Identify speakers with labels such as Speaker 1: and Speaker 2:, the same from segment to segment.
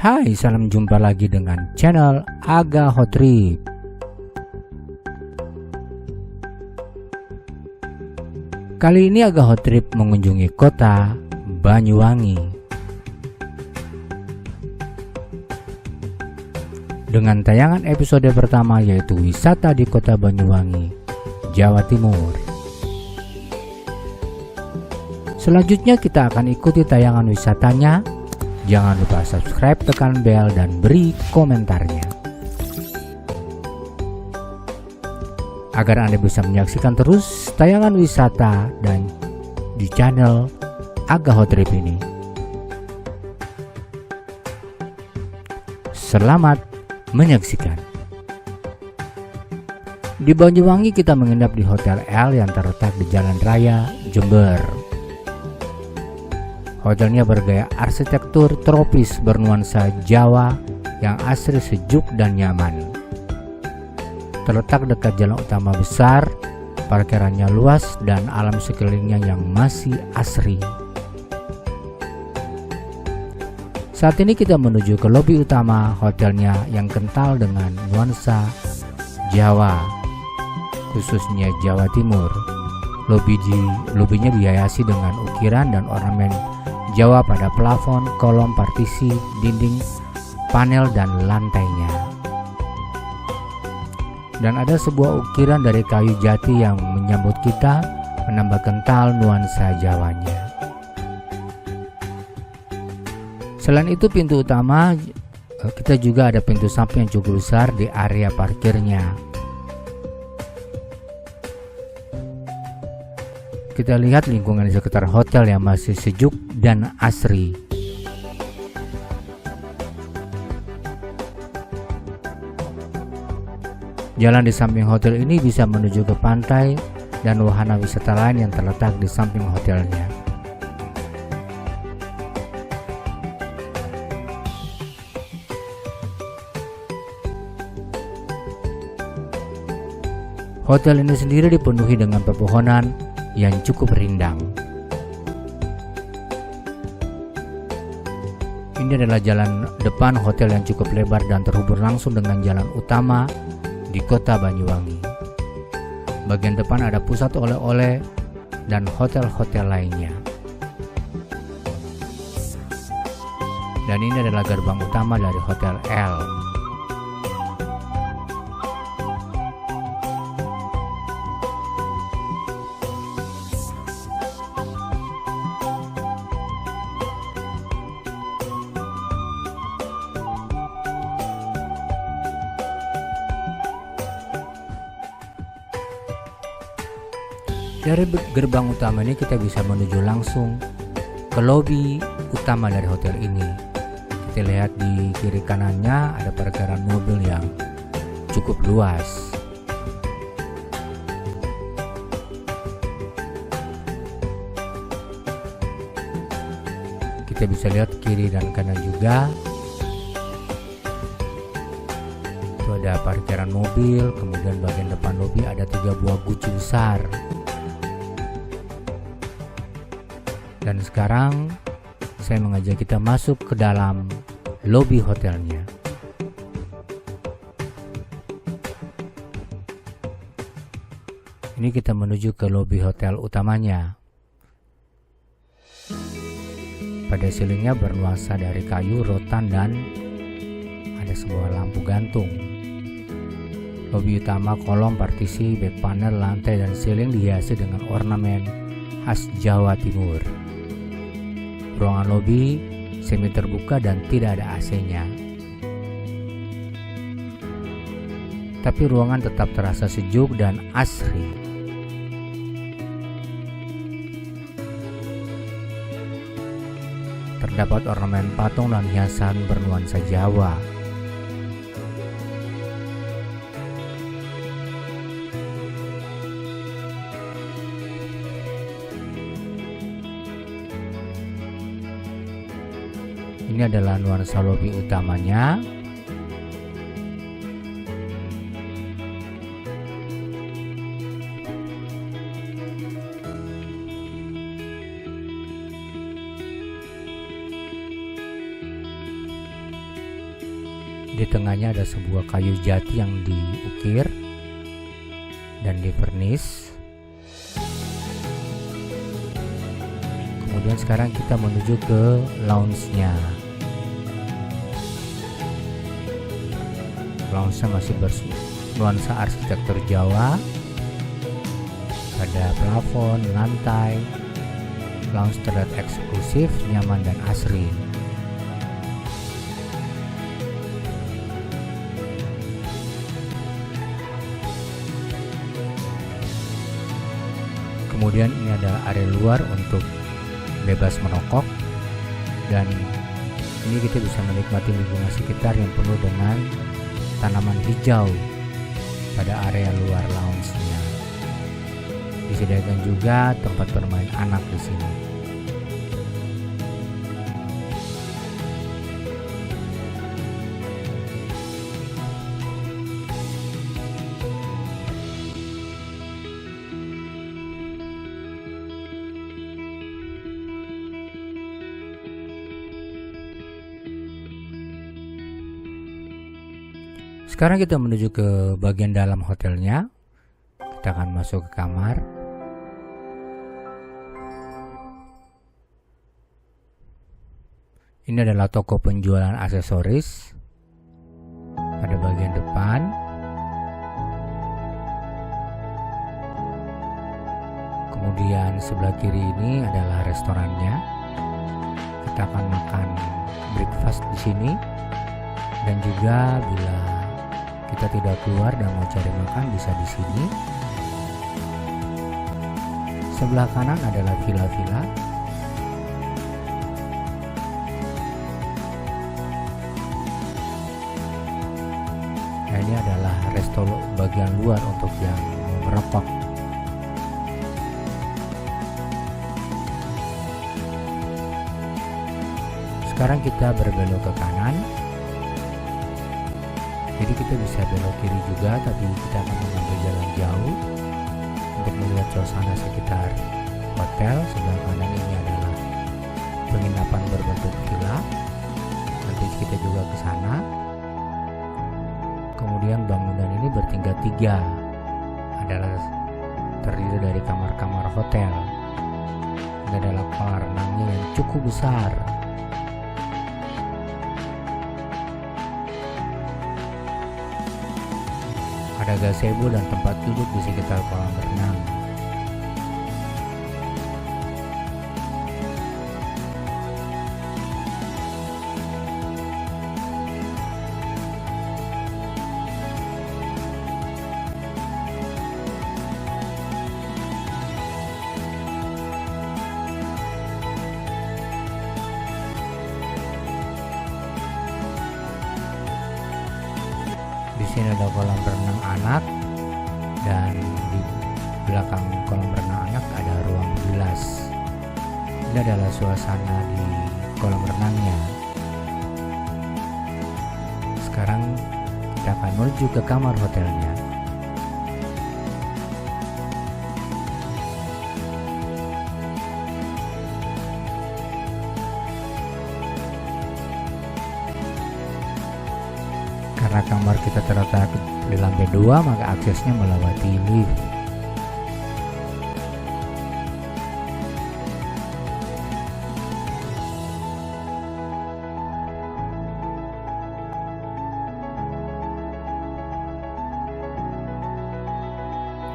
Speaker 1: Hai, salam jumpa lagi dengan channel Aga Hot Trip. Kali ini Aga Hot Trip mengunjungi kota Banyuwangi. Dengan tayangan episode pertama yaitu wisata di kota Banyuwangi, Jawa Timur. Selanjutnya kita akan ikuti tayangan wisatanya. Jangan lupa subscribe, tekan bel, dan beri komentarnya agar Anda bisa menyaksikan terus tayangan wisata dan di channel Aga Hot Trip ini. Selamat menyaksikan. Di Banyuwangi kita menginap di Hotel L yang terletak di Jalan Raya, Jember. Hotelnya bergaya arsitektur tropis bernuansa Jawa yang asri, sejuk, dan nyaman. Terletak dekat jalan utama besar, parkirannya luas, dan alam sekelilingnya yang masih asri. Saat ini kita menuju ke lobi utama hotelnya yang kental dengan nuansa Jawa, khususnya Jawa Timur. Lobinya dihiasi dengan ukiran dan ornamen Jawa pada plafon, kolom, partisi, dinding, panel, dan lantainya. Dan ada sebuah ukiran dari kayu jati yang menyambut kita, menambah kental nuansa Jawanya. Selain itu, pintu utama kita juga ada pintu samping yang cukup besar di area parkirnya. Kita lihat lingkungan di sekitar hotel yang masih sejuk dan asri. Jalan di samping hotel ini bisa menuju ke pantai dan wahana wisata lain yang terletak di samping hotelnya. Hotel ini sendiri dipenuhi dengan pepohonan yang cukup rindang. Ini adalah jalan depan hotel yang cukup lebar dan terhubung langsung dengan jalan utama di kota Banyuwangi. Bagian depan ada pusat oleh-oleh dan hotel-hotel lainnya. Dan ini adalah gerbang utama dari Hotel L. Dari gerbang utama ini kita bisa menuju langsung ke lobi utama dari hotel ini. Kita lihat di kiri kanannya ada parkiran mobil yang cukup luas. Kita bisa lihat kiri dan kanan juga. Itu ada parkiran mobil, kemudian bagian depan lobi ada 3 buah guci besar. Dan sekarang saya mengajak kita masuk ke dalam lobi hotelnya. Ini kita menuju ke lobi hotel utamanya. Pada silingnya bernuansa dari kayu, rotan, dan ada sebuah lampu gantung. Lobi utama, kolom, partisi, back panel, lantai, dan siling dihiasi dengan ornamen khas Jawa Timur. Ruangan lobi semi terbuka dan tidak ada AC-nya. Tapi ruangan tetap terasa sejuk dan asri. Terdapat ornamen patung dan hiasan bernuansa Jawa. Ini adalah nuansa lobi utamanya. Di tengahnya ada sebuah kayu jati yang diukir dan divernis. Kemudian sekarang kita menuju ke lounge-nya. Lounge-nya masih bernuansa arsitektur Jawa. Ada plafon, lantai. Lounge terlihat eksklusif, nyaman dan asri. Kemudian ini adalah area luar untuk bebas merokok, dan ini kita bisa menikmati lingkungan sekitar yang penuh dengan tanaman hijau pada area luar lounge-nya. Disediakan juga tempat bermain anak di sini. Sekarang kita menuju ke bagian dalam hotelnya. Kita akan masuk ke kamar. Ini adalah toko penjualan aksesoris pada bagian depan. Kemudian sebelah kiri ini adalah restorannya. Kita akan makan breakfast di sini, dan juga bila kita tidak keluar dan mau cari makan bisa di sini. Sebelah kanan adalah villa-villa. Nah, ini adalah resto bagian luar untuk yang merokok. Sekarang kita berbelok ke kanan. Jadi kita bisa belok kiri juga, tapi kita akan mengambil jalan jauh untuk melihat suasana sekitar hotel. Sebelah kanan ini adalah penginapan berbentuk villa. Nanti kita juga ke sana. Kemudian bangunan ini bertingkat 3, adalah terdiri dari kamar-kamar hotel. Ini adalah kolam renangnya yang cukup besar. Ada gazebo dan tempat duduk di sekitar kolam renang. Di sini ada kolam renang anak, dan di belakang kolam renang anak ada ruang bilas. Ini adalah suasana di kolam renangnya. Sekarang kita akan menuju ke kamar hotelnya. Karena kamar kita terletak di lantai 2, maka aksesnya melewati lift.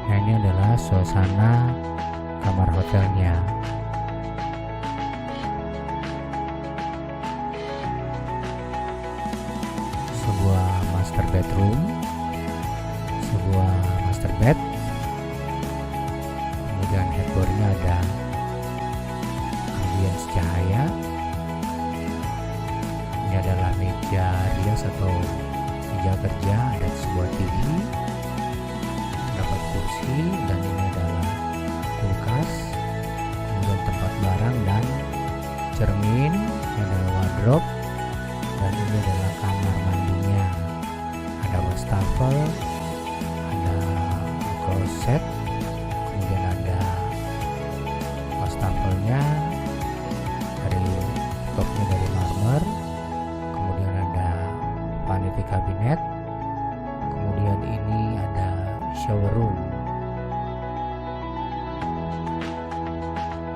Speaker 1: Nah, ini adalah suasana kamar hotelnya. Sebuah master bedroom, sebuah master bed. Kemudian headboardnya ada ambience cahaya. Ini adalah meja rias atau meja kerja, ada sebuah TV, dapat kursi, dan ini adalah kulkas. Kemudian tempat barang dan cermin, ini adalah wardrobe, dan ini adalah kamar mandinya. Ada wastafel, ada kloset, kemudian ada wastafelnya dari topnya dari marmer, kemudian ada vanity cabinet internet. Kemudian ini ada shower room,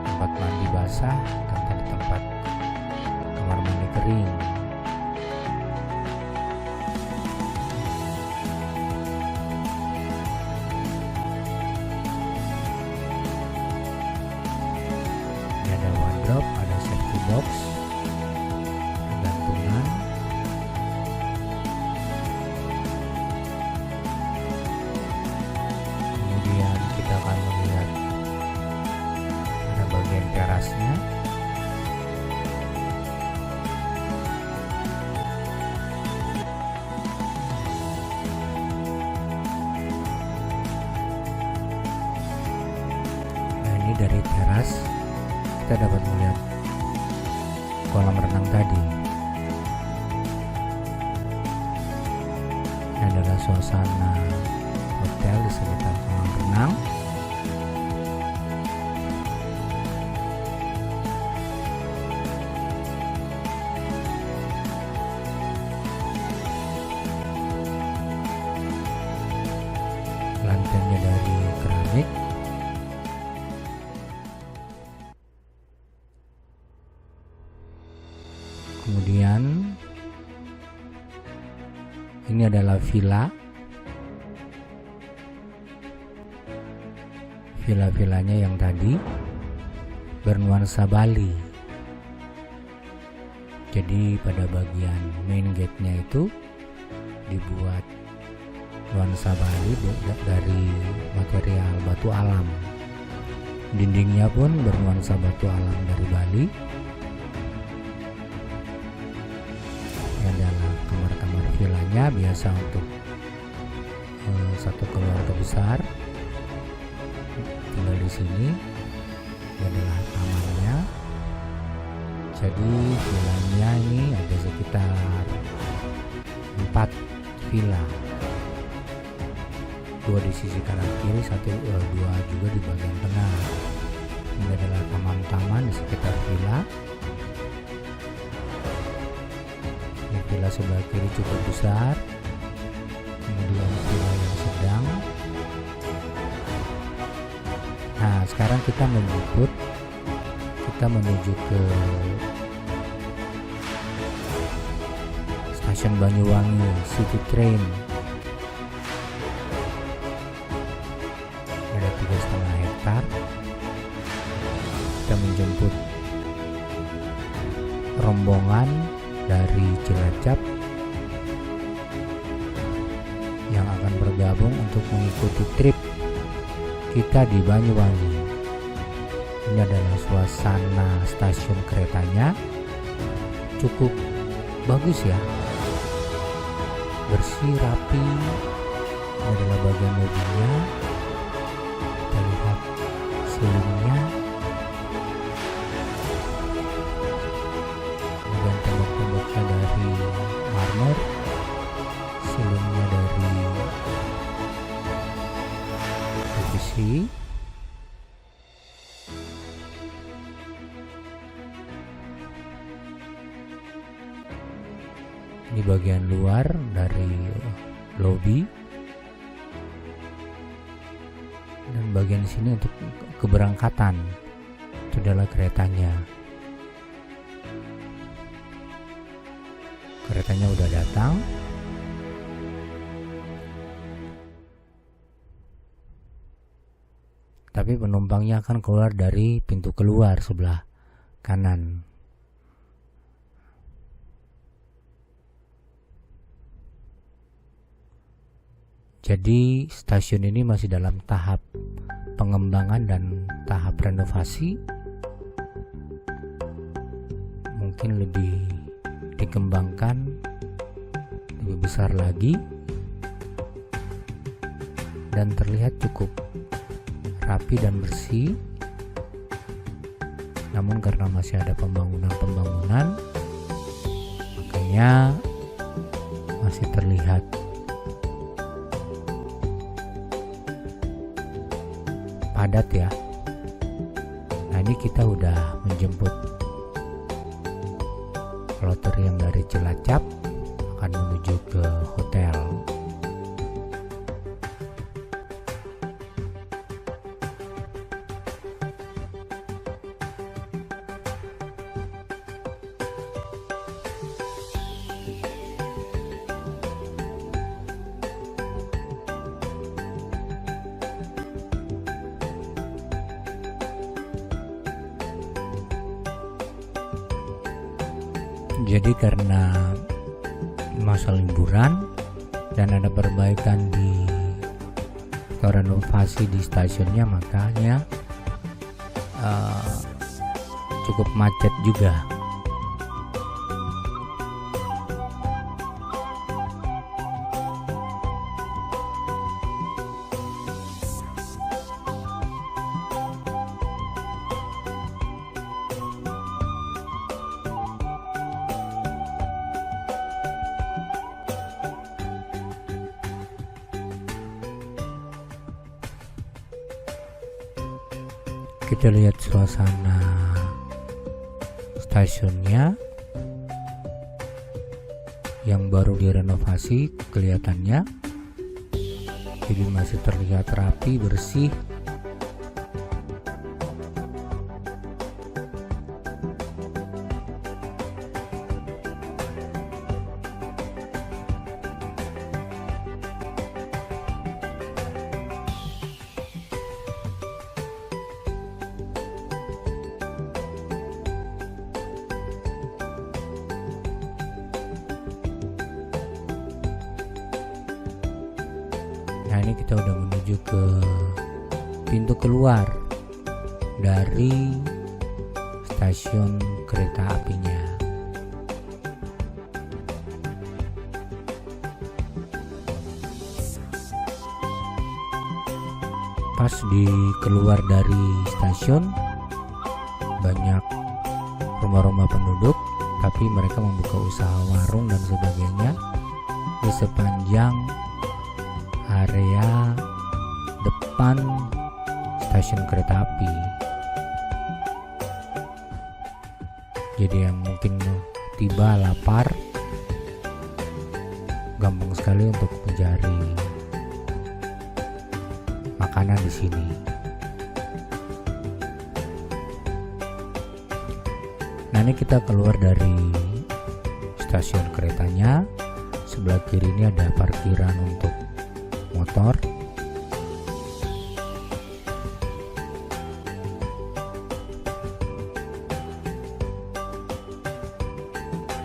Speaker 1: tempat mandi basah dan tadi tempat kamar mandi kering. Ini ada wardrobe, ada safety box, gantungan. Kemudian kita akan melihat ada bagian terasnya. Nah, ini dari teras kita dapat melihat kolam renang tadi. Ini adalah suasana hotel di sekitar kolam renang. Lantainya dari keramik. Kemudian ini adalah villa-villanya yang tadi bernuansa Bali. Jadi pada bagian main gate-nya itu dibuat nuansa Bali dari material batu alam. Dindingnya pun bernuansa batu alam dari Bali. Ini adalah kamar-kamar villanya, biasa untuk satu keluarga besar tinggal di sini. Ini adalah tamannya. Jadi villanya ini ada sekitar 4 villa. 2 di sisi kanan kiri, 2 juga di bagian tengah. Ini adalah taman-taman di sekitar villa. Ini villa sebelah kiri cukup besar. Kemudian villa yang sedang. Nah, sekarang kita menuju ke stasiun Banyuwangi City Train. Ada 3,5 hektar. Kita menjemput rombongan dari Cilacap yang akan bergabung untuk mengikuti trip kita di Banyuwangi. Ini adalah suasana stasiun keretanya, cukup bagus ya, bersih, rapi. Ini adalah bagian mobilnya. Kita lihat silingnya, kemudian tembok-temboknya dari marmer, silingnya dari PVC. Ini bagian luar dari lobi, dan bagian sini untuk keberangkatan. Itu adalah keretanya. Keretanya udah datang. Tapi penumpangnya akan keluar dari pintu keluar sebelah kanan. Jadi stasiun ini masih dalam tahap pengembangan dan tahap renovasi. Mungkin lebih dikembangkan, lebih besar lagi, dan terlihat cukup rapi dan bersih. Namun karena masih ada pembangunan, makanya masih terlihat padat ya. Nah, ini kita udah menjemput kloter yang dari Cilacap akan menuju ke hotel. Jadi karena masa liburan dan ada perbaikan atau renovasi di stasiunnya, makanya cukup macet juga. Kita lihat suasana stasiunnya yang baru direnovasi kelihatannya, jadi masih terlihat rapi, bersih. Nah, ini kita udah menuju ke pintu keluar dari stasiun kereta apinya. Pas di keluar dari stasiun, banyak rumah-rumah penduduk, tapi mereka membuka usaha warung dan sebagainya di sepanjang area depan stasiun kereta api. Jadi yang mungkin tiba lapar, gampang sekali untuk mencari makanan di sini. Nah, ini kita keluar dari stasiun keretanya. Sebelah kiri ini ada parkiran untuk motor.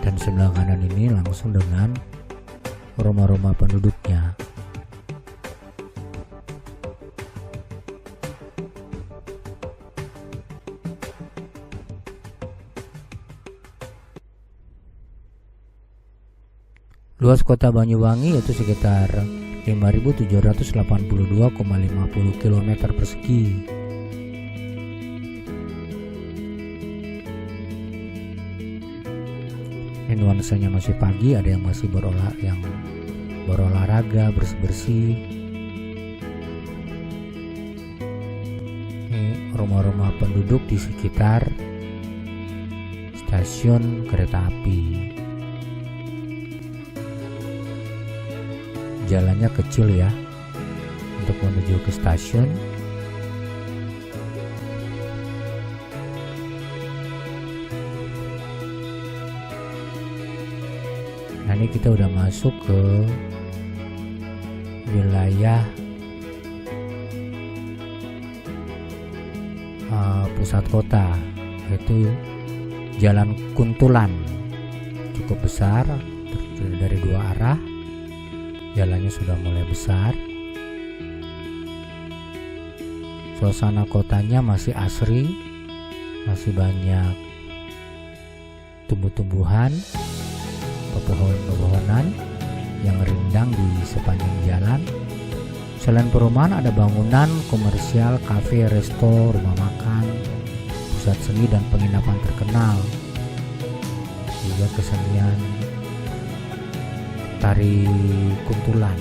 Speaker 1: Dan sebelah kanan ini langsung dengan rumah-rumah penduduknya. Luas kota Banyuwangi yaitu sekitar 5.782,50 km persegi. Ini nuansanya masih pagi, ada yang masih berolahraga, bersih-bersih. Ini rumah-rumah penduduk di sekitar stasiun kereta api. Jalannya kecil ya untuk menuju ke stasiun. Nah, ini kita udah masuk ke wilayah pusat kota, yaitu Jalan Kuntulan. Cukup besar, terdiri dari dua arah. Jalannya sudah mulai besar. Suasana kotanya masih asri, masih banyak tumbuh-tumbuhan, pepohonan yang rindang di sepanjang jalan. Selain perumahan, ada bangunan komersial, kafe, resto, rumah makan, pusat seni dan penginapan terkenal. Juga kesenian tari Kuntulan.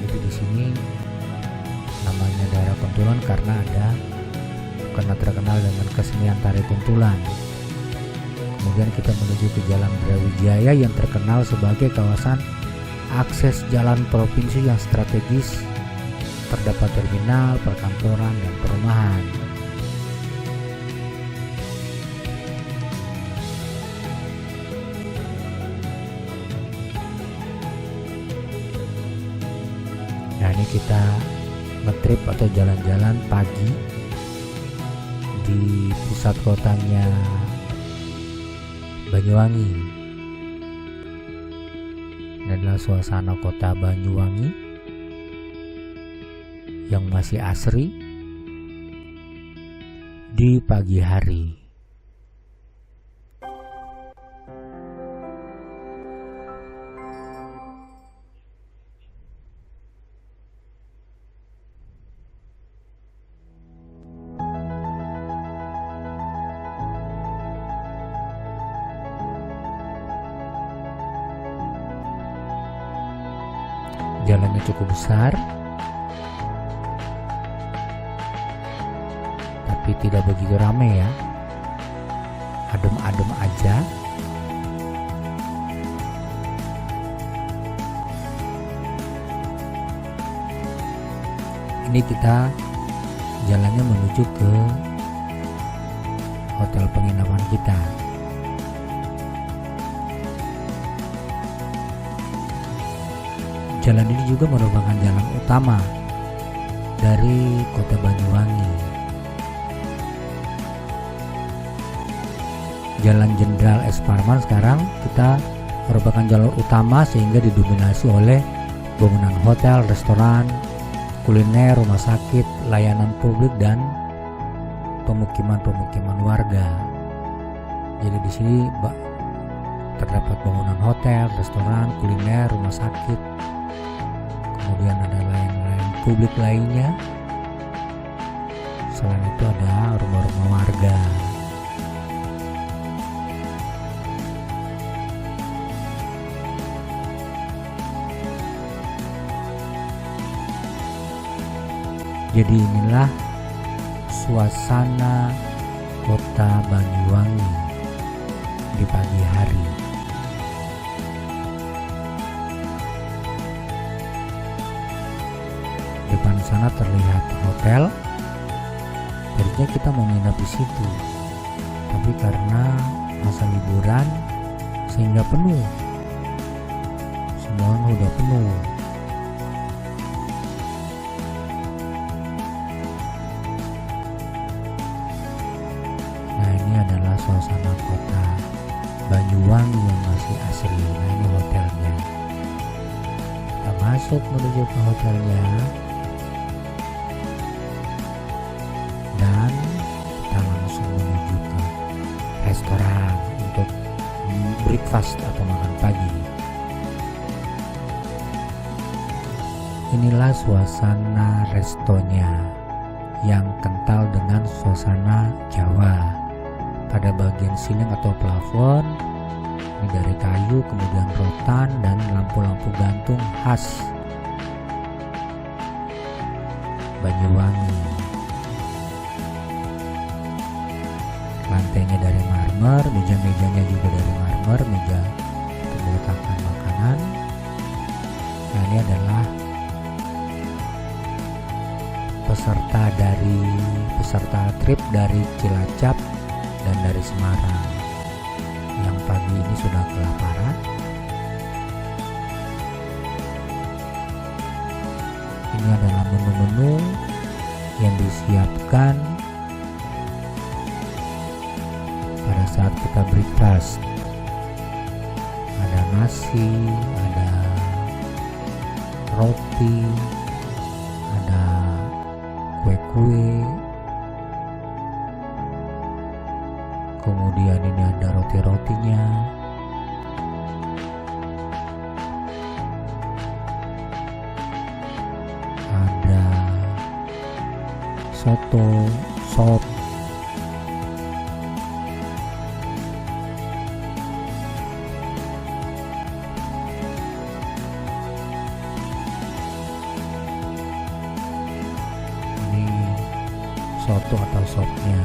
Speaker 1: Jadi di sini namanya daerah Kuntulan karena terkenal dengan kesenian tari Kuntulan. Kemudian kita menuju ke Jalan Brawijaya yang terkenal sebagai kawasan akses jalan provinsi yang strategis. Terdapat terminal, perkantoran, dan perumahan. Nah, ini kita ngetrip atau jalan-jalan pagi di pusat kotanya Banyuwangi. Ini adalah suasana kota Banyuwangi yang masih asri di pagi hari. Jalannya cukup besar, tapi tidak begitu ramai ya, adem-adem aja. Ini kita jalannya menuju ke hotel penginapan kita. Jalan ini juga merupakan jalan utama dari kota Banyuwangi. Jalan Jenderal S. Parman sekarang kita merupakan jalur utama sehingga didominasi oleh bangunan hotel, restoran, kuliner, rumah sakit, layanan publik, dan pemukiman-pemukiman warga. Jadi di sini terdapat bangunan hotel, restoran, kuliner, rumah sakit. Kemudian ada lain-lain publik lainnya. Selain itu ada rumah-rumah warga. Jadi inilah suasana kota Banyuwangi di pagi hari. Depan sana terlihat hotel. Tadinya kita mau nginap di situ, tapi karena masa liburan sehingga penuh. Semuanya udah penuh. Nah, ini adalah suasana kota Banyuwangi yang masih asri. Nah, ini hotelnya. Kita masuk menuju ke hotelnya. Dan kita langsung menuju ke restoran untuk breakfast atau makan pagi. Inilah suasana restonya yang kental dengan suasana Jawa. Pada bagian siling atau plafon ini dari kayu, kemudian rotan dan lampu-lampu gantung khas Banyuwangi. Lantainya dari marmer, meja-mejanya juga dari marmer, meja untuk meletakkan makanan. Nah, ini adalah peserta trip dari Cilacap dan dari Semarang yang pagi ini sudah kelaparan. Ini adalah menu-menu yang disiapkan pada saat kita breakfast. Ada nasi, ada roti, ada kue-kue, kemudian ini ada roti-rotinya, ada soto, sop, soto atau sopnya.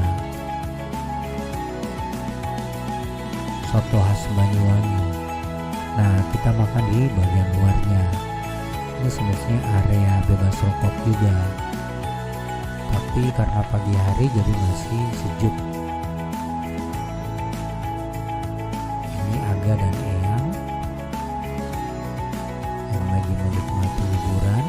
Speaker 1: soto khas Banyuwangi. Nah, kita makan di bagian luarnya. Ini semestinya area bebas rokok juga, tapi karena pagi hari jadi masih sejuk. Ini Aga dan Eyang yang lagi menikmati liburan.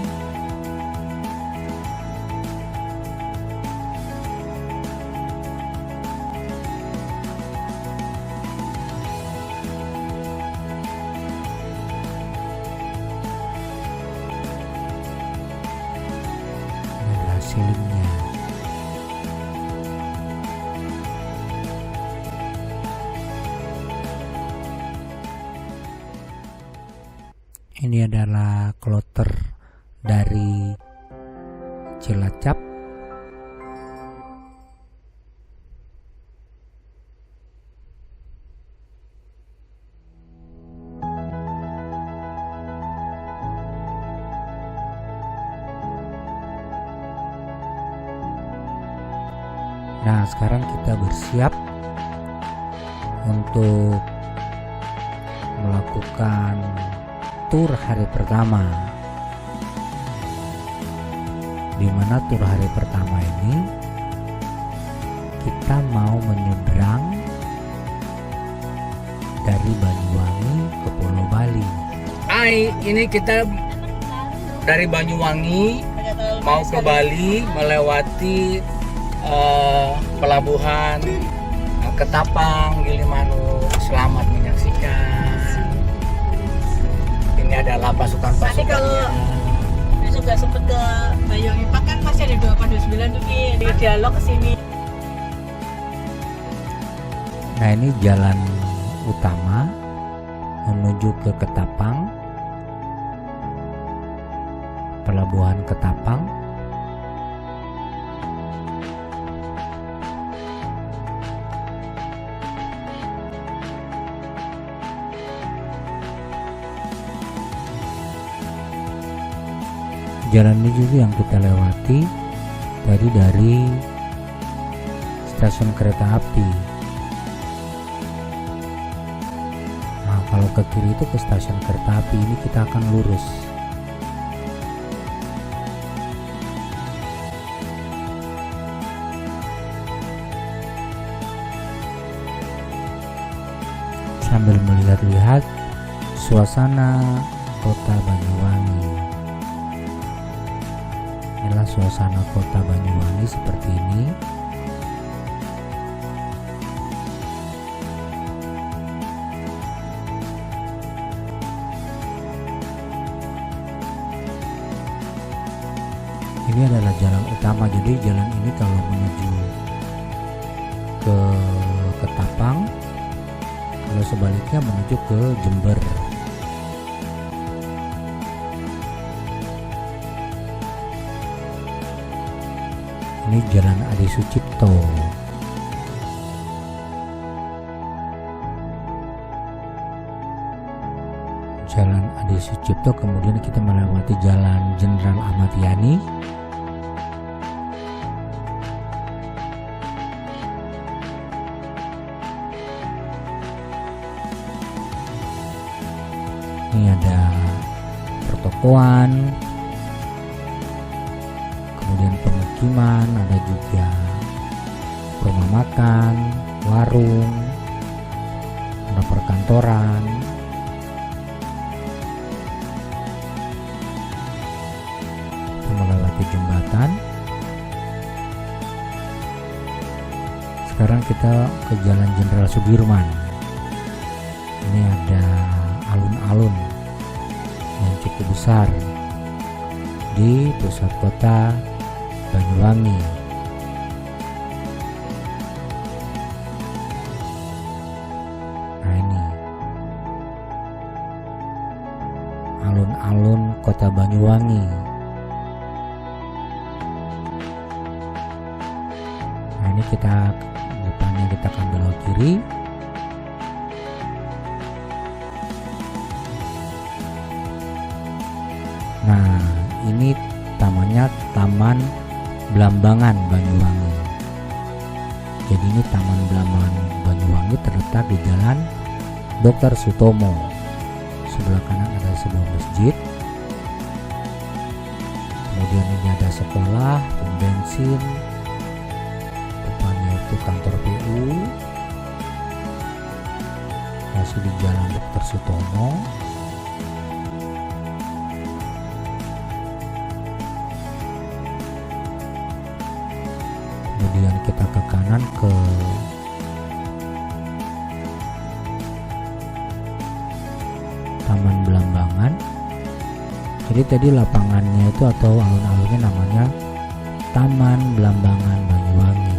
Speaker 1: Hasilnya ini adalah kloter dari Cilacap. Nah, sekarang kita bersiap untuk melakukan tur hari pertama. Di mana tur hari pertama ini kita mau menyeberang dari Banyuwangi ke Pulau Bali.
Speaker 2: Hai, ini kita dari Banyuwangi mau ke Bali melewati pelabuhan Ketapang, Gilimanuk. Selamat menyaksikan. Ini adalah pasukan-pasukannya.
Speaker 3: Besok gak sempet ke Banyuwangi Pak, kan masih ada 229 tuh di dialog ke sini.
Speaker 1: Nah, ini jalan utama menuju ke Ketapang, pelabuhan Ketapang. Jalan ini juga yang kita lewati tadi dari stasiun kereta api. Nah, kalau ke kiri itu ke stasiun kereta api, ini kita akan lurus. Sambil melihat-lihat suasana kota Banyuwangi. Inilah suasana kota Banyuwangi seperti ini. Ini adalah jalan utama, jadi jalan ini kalau menuju ke Ketapang, kalau sebaliknya menuju ke Jember. Ini Jalan Adi Sucipto. Jalan Adi Sucipto, kemudian kita melewati Jalan Jenderal Ahmad Yani. Ini ada pertokoan, kemudian pemukiman, ada juga rumah makan, warung, ada perkantoran. Kita melewati jembatan. Sekarang kita ke Jalan Jenderal Sudirman. Ini ada alun-alun yang cukup besar di pusat kota Banyuwangi. Nah, ini alun-alun kota Banyuwangi. Nah, ini kita depannya kita akan belok kiri. Nah, ini namanya Taman Blambangan Banyuwangi. Jadi ini Taman Blambangan Banyuwangi terletak di Jalan Dr. Sutomo. Sebelah kanan ada sebuah masjid. Kemudian ini ada sekolah, pom bensin. Depannya itu kantor PU. Masih di Jalan Dr. Sutomo. Kemudian kita ke kanan ke Taman Belambangan. Jadi tadi lapangannya itu atau alun-alunnya namanya Taman Belambangan Banyuwangi,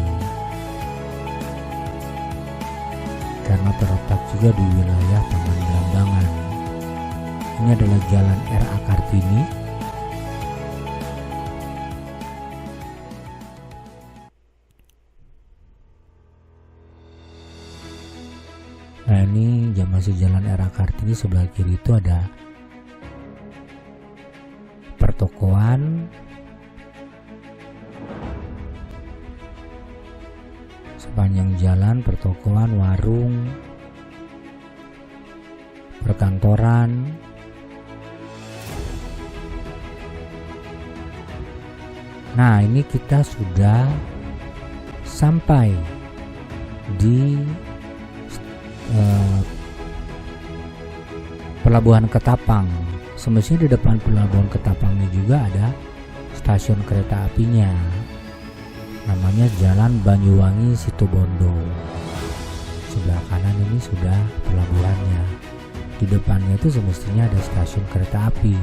Speaker 1: karena terletak juga di wilayah Taman Belambangan. Ini adalah Jalan R.A. Kartini. Nah, ini masih Jalan R.A. Kartini. Sebelah kiri itu ada pertokoan, sepanjang jalan pertokoan, warung, perkantoran. Nah, ini kita sudah sampai di Pelabuhan Ketapang. Semestinya di depan Pelabuhan Ketapang ini juga ada stasiun kereta apinya, namanya Jalan Banyuwangi Situbondo. Sebelah kanan ini sudah pelabuhannya. Di depannya itu semestinya ada stasiun kereta api.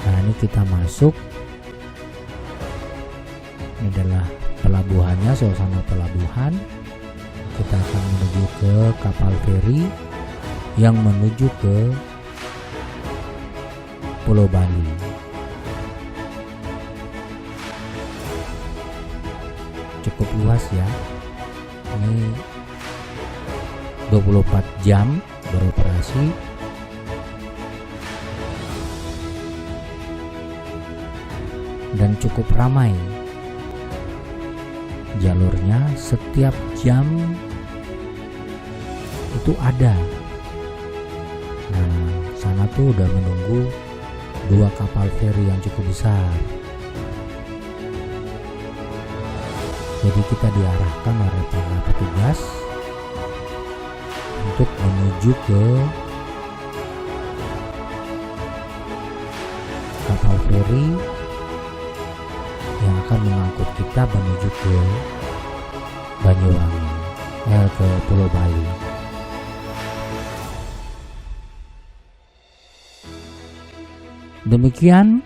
Speaker 1: Nah, ini kita masuk. Ini adalah pelabuhannya, suasana pelabuhan. Kita akan menuju ke kapal feri yang menuju ke Pulau Bali. Cukup luas ya. Ini 24 jam beroperasi. Dan cukup ramai. Jalurnya setiap jam itu ada. Nah, sana tuh udah menunggu 2 kapal feri yang cukup besar. Jadi kita diarahkan oleh para petugas untuk menuju ke kapal feri yang akan mengangkut kita menuju ke Banyuwangi, ke Pulau Bali. Demikian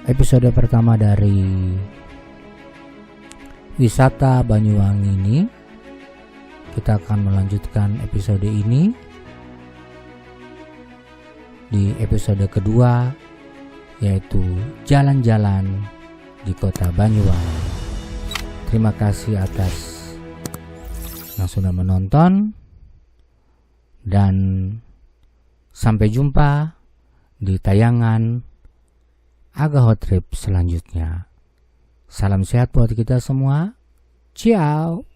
Speaker 1: episode pertama dari wisata Banyuwangi ini. Kita akan melanjutkan episode ini di episode kedua, yaitu jalan-jalan di kota Banyuwangi. Terima kasih atas yang sudah menonton, dan sampai jumpa di tayangan Aga Hot Trip selanjutnya. Salam sehat buat kita semua. Ciao.